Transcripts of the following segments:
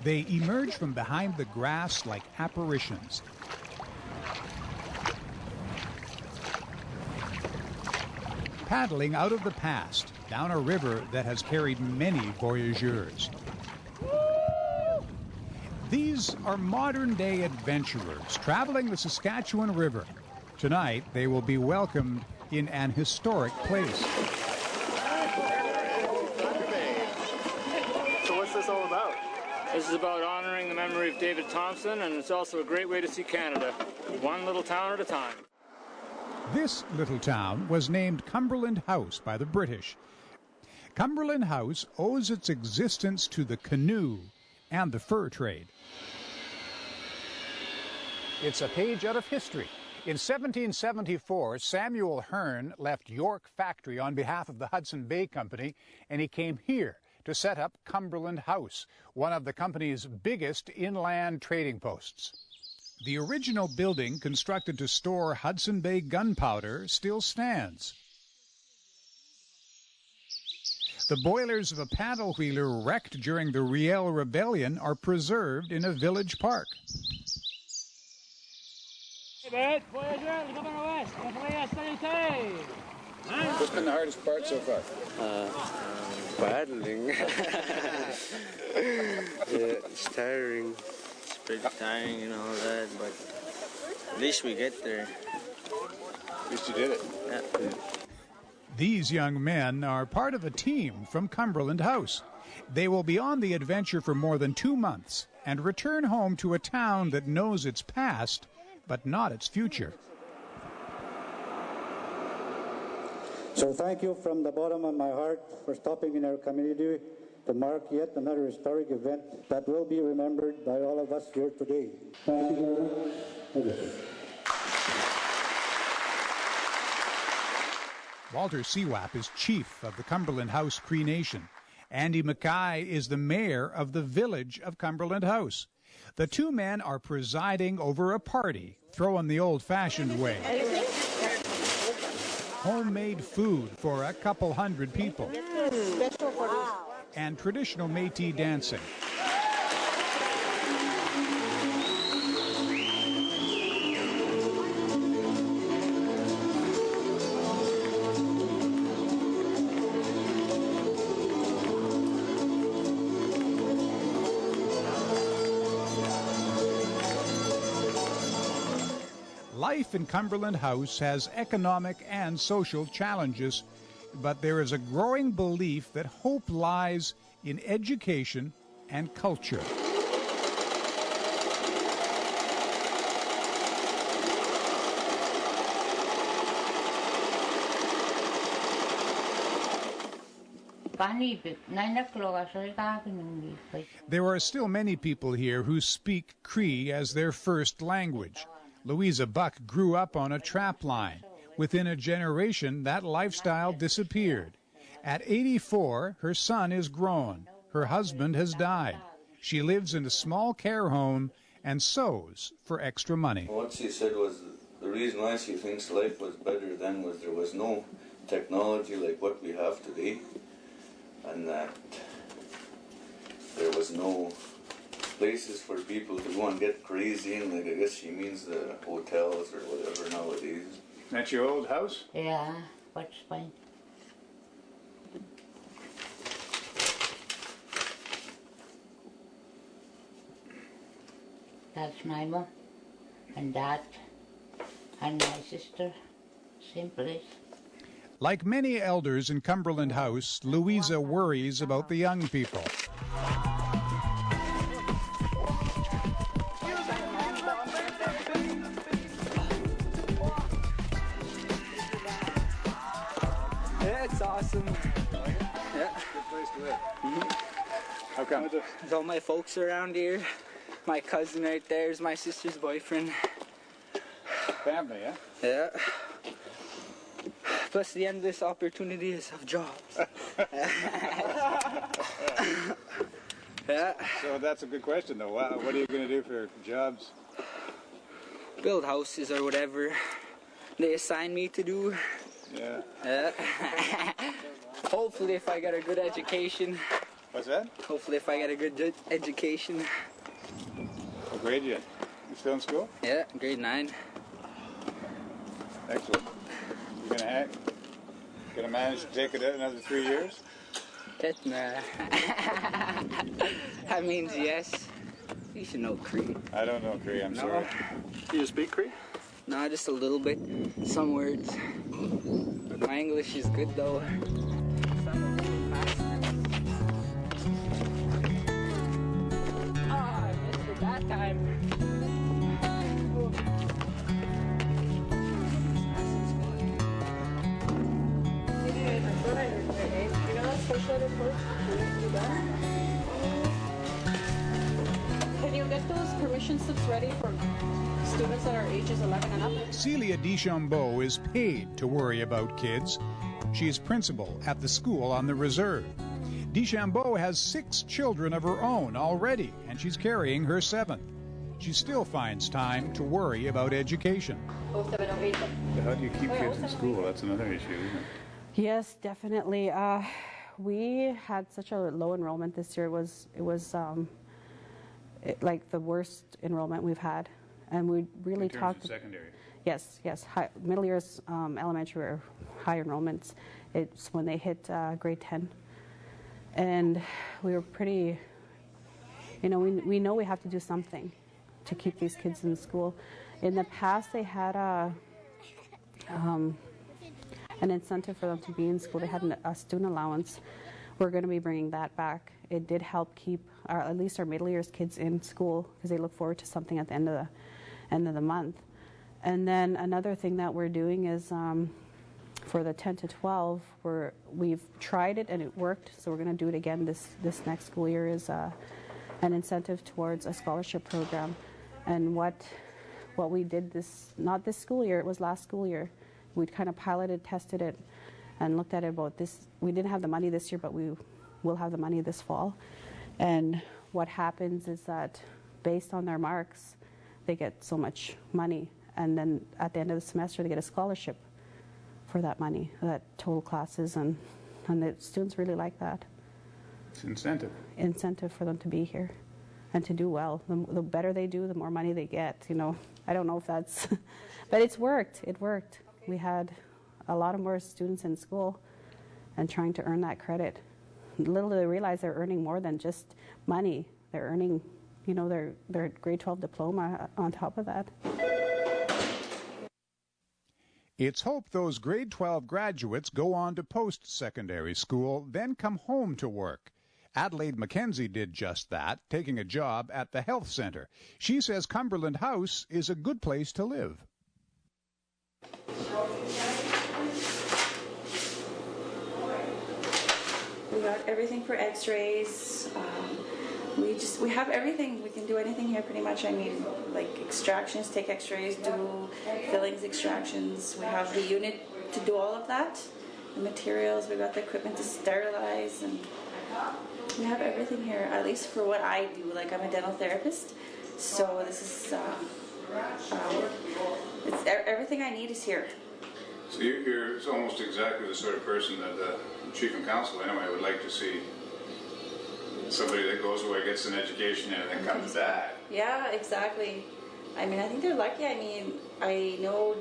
They emerge from behind the grass like apparitions. Paddling out of the past, down a river that has carried many voyageurs. These are modern-day adventurers traveling the Saskatchewan River. Tonight, they will be welcomed in an historic place. So what's this all about? This is about honoring the memory of David Thompson, and it's also a great way to see Canada, one little town at a time. This little town was named Cumberland House by the British. Cumberland House owes its existence to the canoe and the fur trade. It's a page out of history. In 1774, Samuel Hearne left York Factory on behalf of the Hudson Bay Company, and he came here to set up Cumberland House, one of the company's biggest inland trading posts. The original building, constructed to store Hudson Bay gunpowder, still stands. The boilers of a paddle wheeler wrecked during the Riel Rebellion are preserved in a village park. What's been the hardest part so far? Paddling. Yeah, it's tiring. It's pretty tiring and all that, but at least we get there. At least you did it. Yeah. These young men are part of a team from Cumberland House. They will be on the adventure for more than 2 months and return home to a town that knows its past, but not its future. So thank you from the bottom of my heart for stopping in our community to mark yet another historic event that will be remembered by all of us here today. Thank you very much. Walter Seawap is chief of the Cumberland House Cree Nation. Andy MCKAY is the mayor of the village of Cumberland House. The two men are presiding over a party, thrown the old-fashioned way. Homemade food for a couple hundred people. And traditional Métis dancing. Life in Cumberland House has economic and social challenges, but there is a growing belief that hope lies in education and culture. There are still many people here who speak Cree as their first language. Louisa Buck grew up on a trap line. Within a generation, that lifestyle disappeared. At 84, her son is grown. Her husband has died. She lives in a small care home and sews for extra money. What she said was the reason why she thinks life was better then was there was no technology like what we have today, and that there was no places for people to go and get crazy in, like I guess she means the hotels or whatever nowadays. That's your old house? Yeah, what's fine. That's my mom and dad and my sister. Simple. Like many elders in Cumberland House, Louisa worries about the young people. It's awesome. Yeah. Good place to live. How come? There's all my folks around here. My cousin right there is my sister's boyfriend. Family, yeah? Yeah. Plus the endless opportunities of jobs. Yeah. So that's a good question, though. What are you going to do for jobs? Build houses or whatever they assign me to do. Yeah. Hopefully if I get a good education, What's that? Hopefully if I get a good education. What grade you in? You still in school? Yeah, grade 9. Excellent. You gonna manage to take it another 3 years? Nah. That means yes. You should know Cree. I don't know Cree, I'm sorry. You speak Cree? No, just a little bit. Some words. My English is good though. I missed it that time. Can you get those permission slips ready for students that are ages 11 and up? Celia Deschambault is paid to worry about kids. She is principal at the school on the reserve. Deschambault has 6 children of her own already, and she's carrying her 7th. She still finds time to worry about education. How do you keep kids in school? That's another issue, isn't it? Yes, definitely. We had such a low enrollment this year. It was like the worst enrollment we've had, and we really talked. Secondary. Yes. Middle years, elementary are high enrollments. It's when they hit grade 10, and we were pretty. We know we have to do something to keep these kids in school. In the past, they had an incentive for them to be in school. They had a student allowance. We're going to be bringing that back. It did help keep at least our middle years kids in school because they look forward to something at the end of the month. And then another thing that we're doing is for the 10 to 12, we've tried it and it worked. So we're going to do it again this next school year. Is an incentive towards a scholarship program. And what we did not this school year, it was last school year. We kind of piloted, tested it, and looked at it about this. We didn't have the money this year, but we will have the money this fall. And what happens is that based on their marks, they get so much money. And then at the end of the semester, they get a scholarship for that money, that total classes. And the students really like that. It's incentive. Incentive for them to be here and to do well. The better they do, the more money they get. I don't know if that's, but it's worked. It worked. We had a lot of more students in school and trying to earn that credit. Little do they realize they're earning more than just money. They're earning, their grade 12 diploma on top of that. It's hoped those grade 12 graduates go on to post-secondary school, then come home to work. Adelaide McKenzie did just that, taking a job at the health center. She says Cumberland House is a good place to live. We got everything for x-rays. We have everything. We can do anything here pretty much. I mean, like extractions, take x-rays, do fillings, extractions. We have the unit to do all of that. The materials, we got the equipment to sterilize, and we have everything here, at least for what I do. Like, I'm a dental therapist, so this is, everything I need is here. So you're almost exactly the sort of person that the chief and council, anyway, would like to see. Somebody that goes away, gets an education, and then comes back. Yeah, exactly. I mean, I think they're lucky. I mean, I know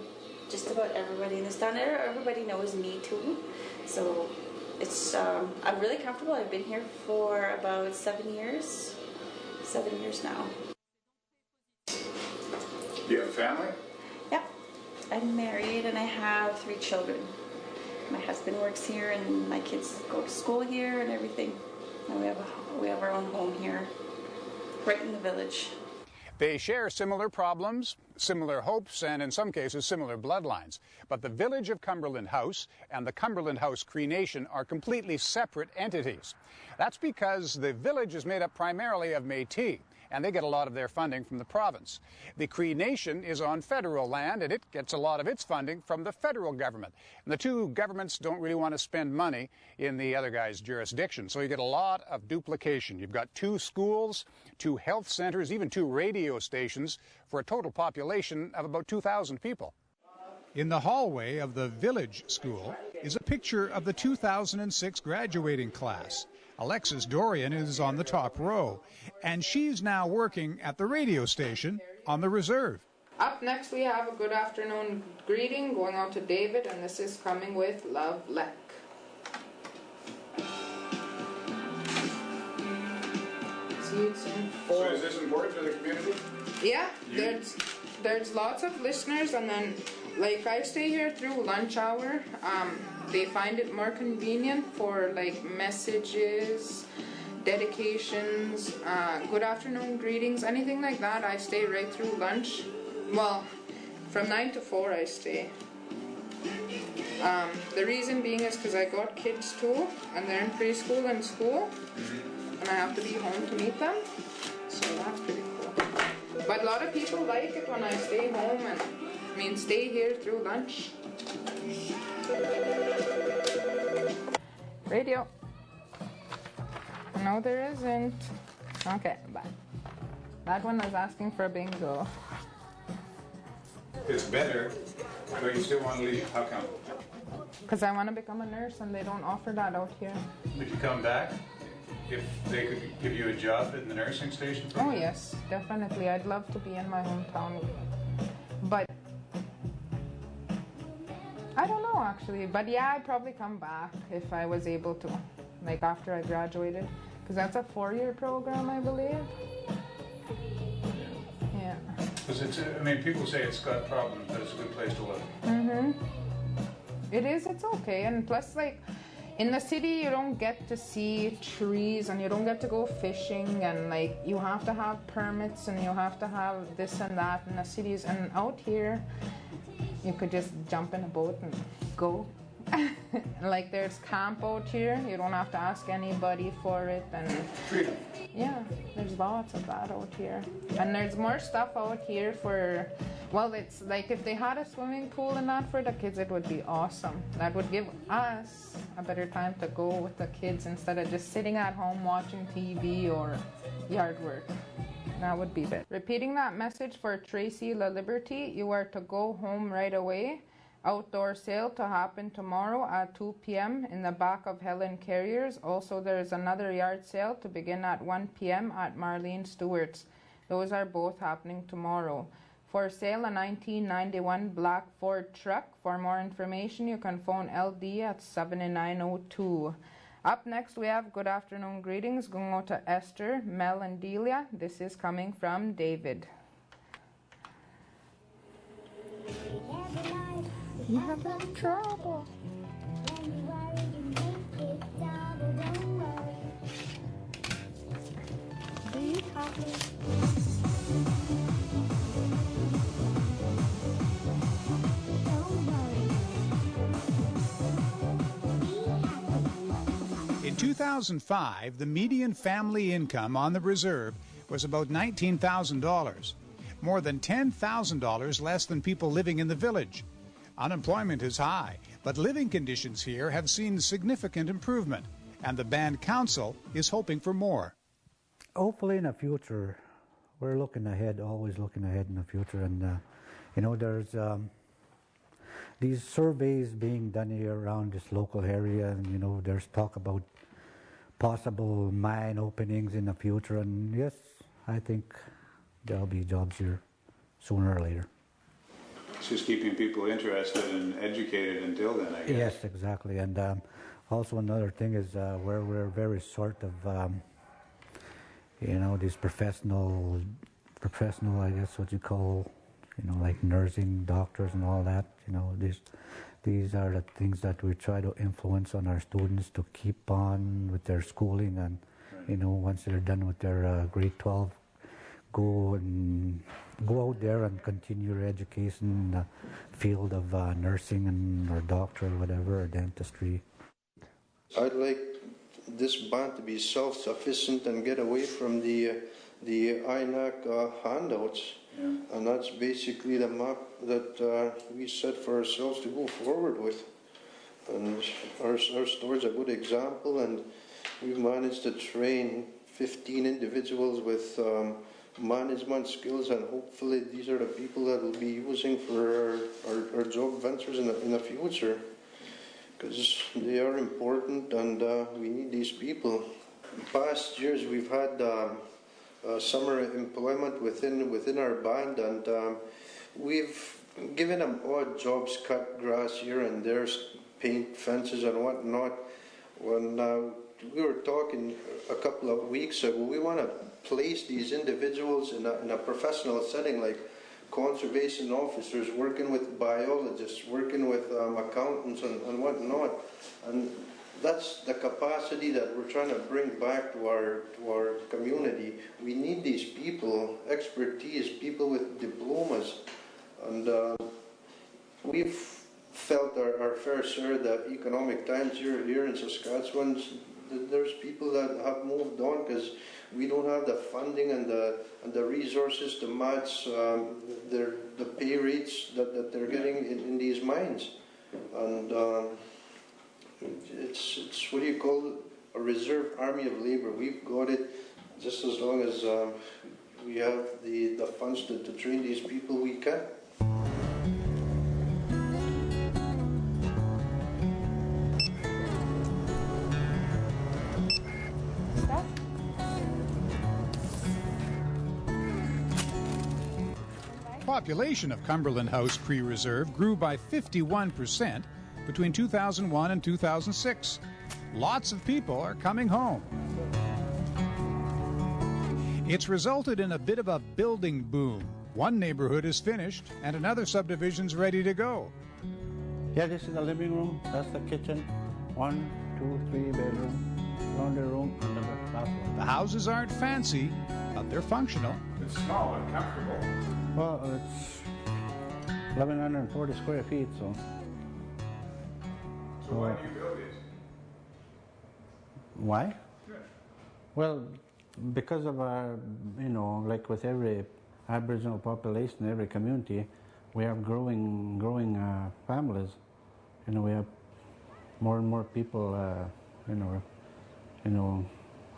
just about everybody in this town. Everybody knows me too. So it's, I'm really comfortable. I've been here for about 7 years. 7 years now. Do you have a family? Yeah. I'm married and I have 3 children. My husband works here and my kids go to school here and everything. And we have our own home here, right in the village. They share similar problems, similar hopes, and in some cases similar bloodlines. But the village of Cumberland House and the Cumberland House Cree Nation are completely separate entities. That's because the village is made up primarily of Métis, and they get a lot of their funding from the province. The Cree Nation is on federal land, and it gets a lot of its funding from the federal government. And the two governments don't really want to spend money in the other guy's jurisdiction, so you get a lot of duplication. You've got 2 schools, 2 health centers, even 2 radio stations, for a total population of about 2,000 people. In the hallway of the village school is a picture of the 2006 graduating class. Alexis Dorion is on the top row, and she's now working at the radio station on the reserve. Up next, we have a good afternoon greeting going out to David, and this is coming with Love Lek. See you soon. So is this important to the community? Yeah, there's lots of listeners, and then like I stay here through lunch hour. They find it more convenient for like messages, dedications, good afternoon greetings, anything like that. I stay right through lunch. Well, from 9 to 4 I stay. The reason being is because I got kids too, and they're in preschool and school, and I have to be home to meet them. So that's pretty cool. But a lot of people like it when I stay home and stay here through lunch. Radio. No, there isn't. Okay, bye. That one was asking for a bingo. It's better, but you still want to leave. How come? Because I want to become a nurse, and they don't offer that out here. Would you come back if they could give you a job in the nursing station? Oh yes, definitely. I'd love to be in my hometown. But I don't know actually. But yeah, I'd probably come back if I was able to, like after I graduated. Because that's a 4-year program, I believe. Yeah. Because it's, people say it's got problems, but it's a good place to live. Mm-hmm. It is, it's okay. And plus, like, in the city, you don't get to see trees, and you don't get to go fishing, and, like, you have to have permits, and you have to have this and that in the cities. And out here, you could just jump in a boat and go. Like, there's camp out here. You don't have to ask anybody for it. And freedom. Yeah, there's lots of that out here. And there's more stuff out here for, well, it's like if they had a swimming pool and that for the kids, it would be awesome. That would give us a better time to go with the kids instead of just sitting at home watching TV or yard work. That would be better. Repeating that message for Tracy La Liberty, you are to go home right away. Outdoor sale to happen tomorrow at 2 p.m. in the back of Helen Carrier's. Also, there is another yard sale to begin at 1 p.m. at Marlene Stewart's. Those are both happening tomorrow. For sale, a 1991 black Ford truck. For more information, you can phone LD at 7902. Up next, we have good afternoon greetings going out to Esther, Mel, and Delia. This is coming from David. You have no trouble. Be happy. In 2005, the median family income on the reserve was about $19,000, more than $10,000 less than people living in the village. Unemployment is high, but living conditions here have seen significant improvement, and the band council is hoping for more. Hopefully in the future, we're looking ahead, always looking ahead in the future, and there's these surveys being done here around this local area, and there's talk about possible mine openings in the future, and yes, I think there'll be jobs here sooner or later. It's just keeping people interested and educated until then, I guess. Yes, exactly. And also another thing is where we're very short of, these professional, I guess what you call, like nursing, doctors and all that. These are the things that we try to influence on our students to keep on with their schooling, and, once they're done with their grade 12, go out there and continue your education in the field of nursing or doctor or whatever, or dentistry. I'd like this band to be self-sufficient and get away from the INAC handouts. Yeah. And that's basically the map that we set for ourselves to go forward with. And our store is a good example, and we've managed to train 15 individuals with management skills, and hopefully these are the people that we'll be using for our job ventures in the future, because they are important, and we need these people. past years we've had summer employment within our band, and we've given them odd jobs, cut grass here and there, paint fences and whatnot. When we were talking a couple of weeks ago, we want to place these individuals in a professional setting, like conservation officers, working with biologists, working with accountants and whatnot. And that's the capacity that we're trying to bring back to our community. We need these people, expertise, people with diplomas. And we've felt our fair share of the economic times here in Saskatchewan. There's people that have moved on because we don't have the funding and the resources to match the pay rates that they're getting in these mines. And it's what do you call it? A reserve army of labor. We've got it. Just as long as we have the funds to train these people, we can. Population of Cumberland House Cree Reserve grew by 51% between 2001 and 2006. Lots of people are coming home. It's resulted in a bit of a building boom. One neighborhood is finished and another subdivision's ready to go. Yeah, this is the living room, that's the kitchen. 1, 2, 3 bedroom, laundry room, and the bathroom. The houses aren't fancy, but they're functional. It's small and comfortable. Well, it's 1,140 square feet, so. So why do you build these? Why? Good. Well, because of our, like with every Aboriginal population, every community, we have growing families. We have more and more people,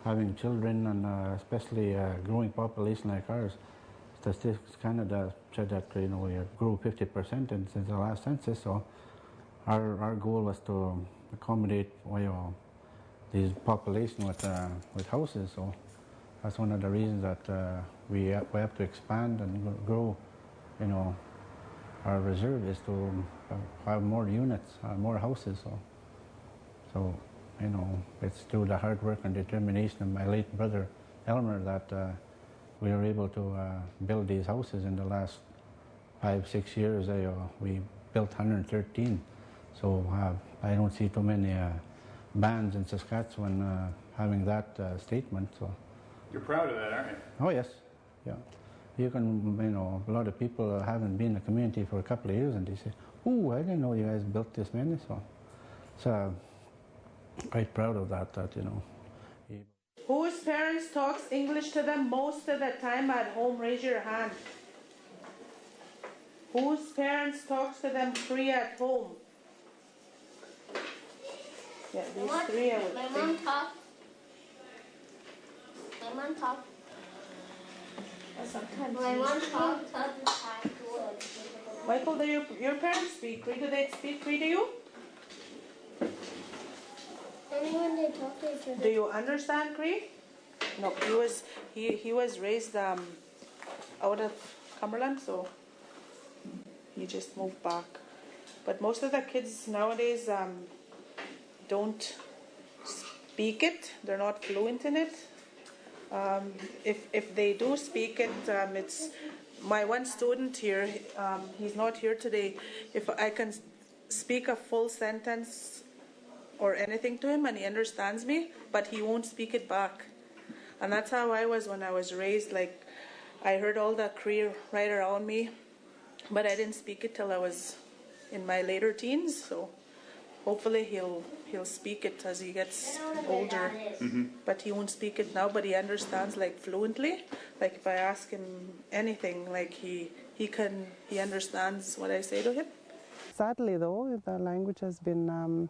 having children, and especially a growing population like ours. Statistics Canada said that we grew 50% since the last census. So our goal was to accommodate these population with houses. So that's one of the reasons that we have to expand and grow. Our reserve is to have more units, more houses. So it's through the hard work and determination of my late brother Elmer that we were able to build these houses in the last 5-6 years. We built 113. So I don't see too many bands in Saskatchewan having that statement. So you're proud of that, aren't you? Oh yes, yeah. You can, a lot of people haven't been in the community for a couple of years, and they say, "Oh, I didn't know you guys built this many." So quite proud of that. Whose parents talks English to them most of the time at home? Raise your hand. Whose parents talks to them Cree at home? Yeah, these three I would think. My mom talks. Sometimes my mom talks all the time. Michael, do your parents speak Cree? Do they speak Cree to you? Only when they talk to each other. Do you understand Cree? No, he was raised out of Cumberland, so he just moved back. But most of the kids nowadays don't speak it. They're not fluent in it. If they do speak it, it's my one student here. He's not here today. If I can speak a full sentence or anything to him and he understands me, but he won't speak it back. And that's how I was when I was raised. Like, I heard all the Cree right around me, but I didn't speak it till I was in my later teens. So hopefully he'll speak it as he gets older. Mm-hmm. But he won't speak it now, but he understands like fluently. Like if I ask him anything, like he understands what I say to him. Sadly though, the language has been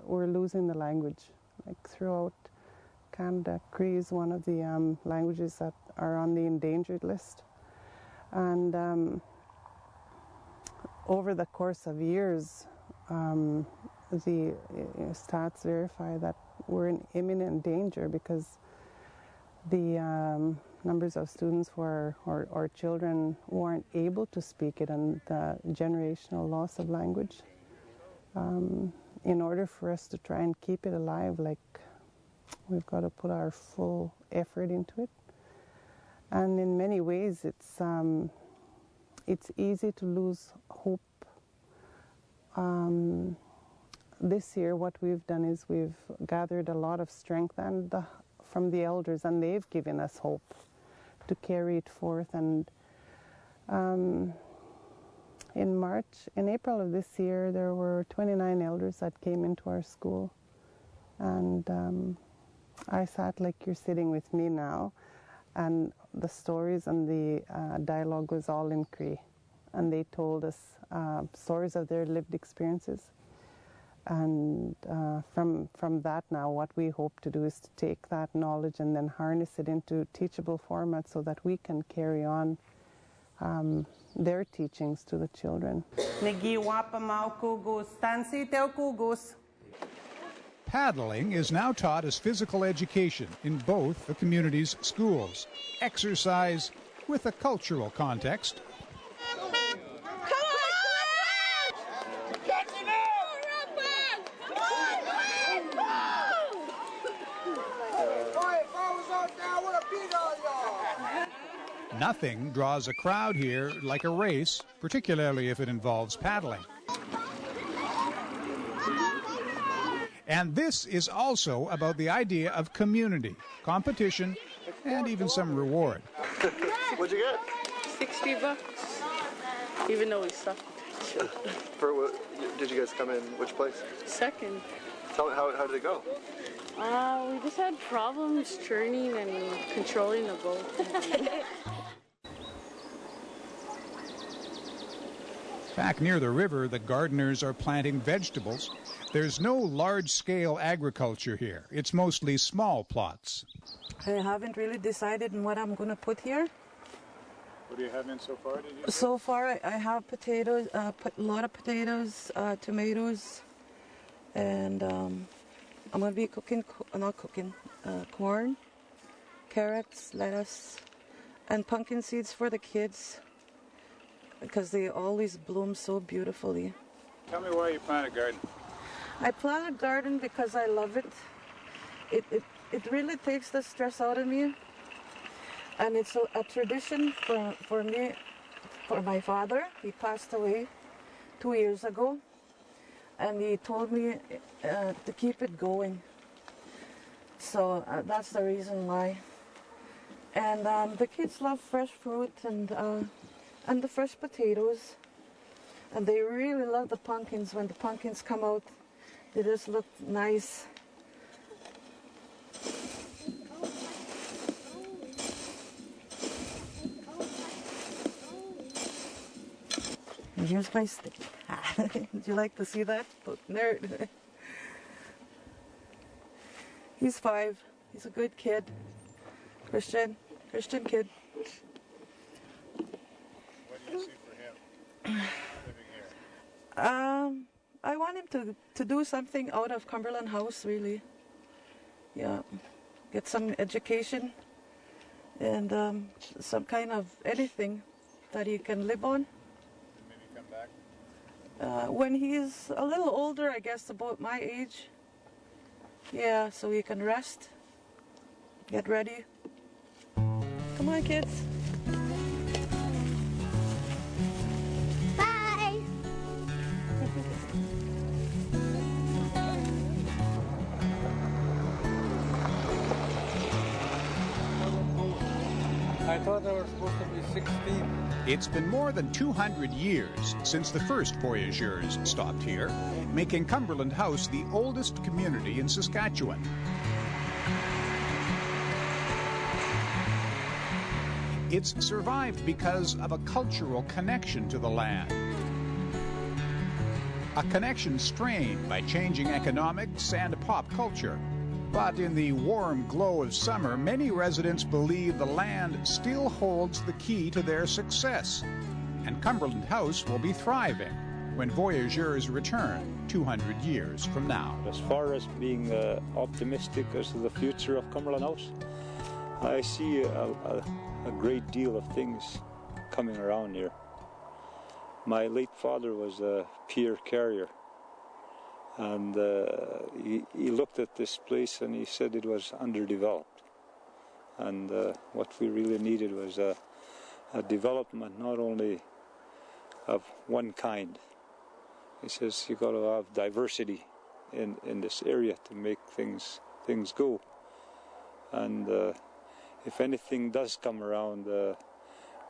we're losing the language. Like throughout Canada, Cree is one of the languages that are on the endangered list. And over the course of years, the stats verify that we're in imminent danger because the numbers of students or children who aren't able to speak it and the generational loss of language. In order for us to try and keep it alive, like, we've got to put our full effort into it. And in many ways, it's easy to lose hope. This year, what we've done is we've gathered a lot of strength from the elders, and they've given us hope to carry it forth. And in April of this year, there were 29 elders that came into our school. And I sat like you're sitting with me now, and the stories and the dialogue was all in Cree. And they told us stories of their lived experiences. And from that now, what we hope to do is to take that knowledge and then harness it into teachable format so that we can carry on their teachings to the children. Paddling is now taught as physical education in both the community's schools. Exercise with a cultural context. Nothing draws a crowd here like a race, particularly if it involves paddling. And this is also about the idea of community, competition, and even some reward. What'd you get? 60 bucks, even though we sucked. For what, did you guys come in which place? Second. Tell me, how did it go? We just had problems turning and controlling the boat. Back near the river, the gardeners are planting vegetables. There's no large-scale agriculture here. It's mostly small plots. I haven't really decided on what I'm going to put here. What do you have in so far, did you say? So far, I have potatoes, a lot of potatoes, tomatoes, and I'm going to be cooking, corn, carrots, lettuce, and pumpkin seeds for the kids, because they always bloom so beautifully. Tell me why you plant a garden. I plant a garden because I love it. It really takes the stress out of me. And it's a tradition for me, for my father. He passed away 2 years ago. And he told me to keep it going. So that's the reason why. And the kids love fresh fruit and the fresh potatoes. And they really love the pumpkins. When the pumpkins come out, they just look nice. And here's my stick. Would you like to see that? Nerd. He's 5. He's a good kid. Christian kid. What do you see for him living here? I want him to do something out of Cumberland House, really. Yeah, get some education and some kind of anything that he can live on. Maybe come back? When he's a little older, I guess about my age. Yeah, so he can rest, get ready. Come on, kids. Bye. I thought there were supposed to be 16. It's been more than 200 years since the first voyageurs stopped here, making Cumberland House the oldest community in Saskatchewan. It's survived because of a cultural connection to the land. A connection strained by changing economics and pop culture. But in the warm glow of summer, many residents believe the land still holds the key to their success, and Cumberland House will be thriving when voyageurs return 200 years from now. As far as being optimistic as to the future of Cumberland House, I see a great deal of things coming around here. My late father was a peer carrier, and he looked at this place and he said it was underdeveloped. And what we really needed was a development not only of one kind. He says you got to have diversity in this area to make things go. And if anything does come around,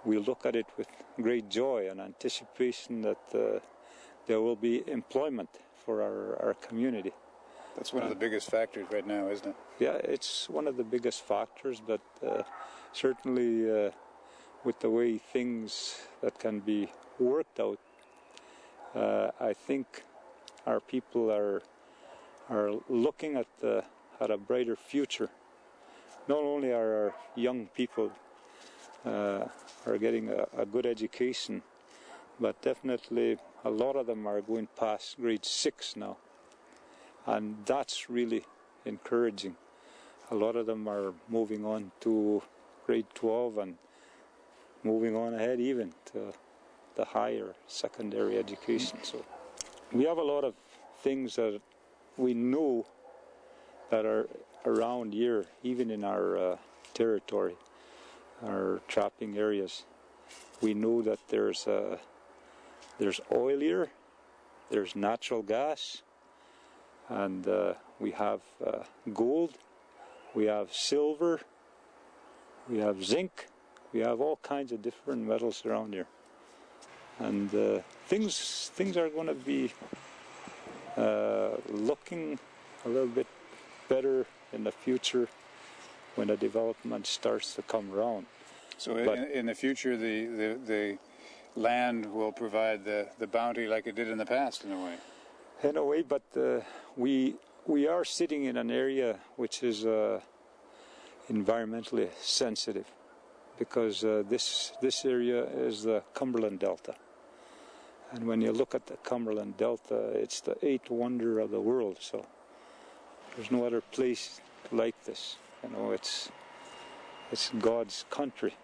we'll look at it with great joy and anticipation that there will be employment for our community. That's one of the biggest factors right now, isn't it? Yeah, it's one of the biggest factors, but certainly with the way things that can be worked out, I think our people are looking at a brighter future. Not only are our young people are getting a good education, but definitely a lot of them are going past grade 6 now, and that's really encouraging. A lot of them are moving on to grade 12 and moving on ahead even to the higher secondary education. So we have a lot of things that we know that are around here, even in our territory, our trapping areas. We know that there's oil here, there's natural gas, and we have gold, we have silver, we have zinc, we have all kinds of different metals around here. And things are going to be looking a little bit better in the future when the development starts to come around. So in the future, the land will provide the bounty like it did in the past, in a way. In a way, but we are sitting in an area which is environmentally sensitive, because this area is the Cumberland Delta. And when you look at the Cumberland Delta, it's the 8th wonder of the world. So there's no other place like this. You know, it's God's country.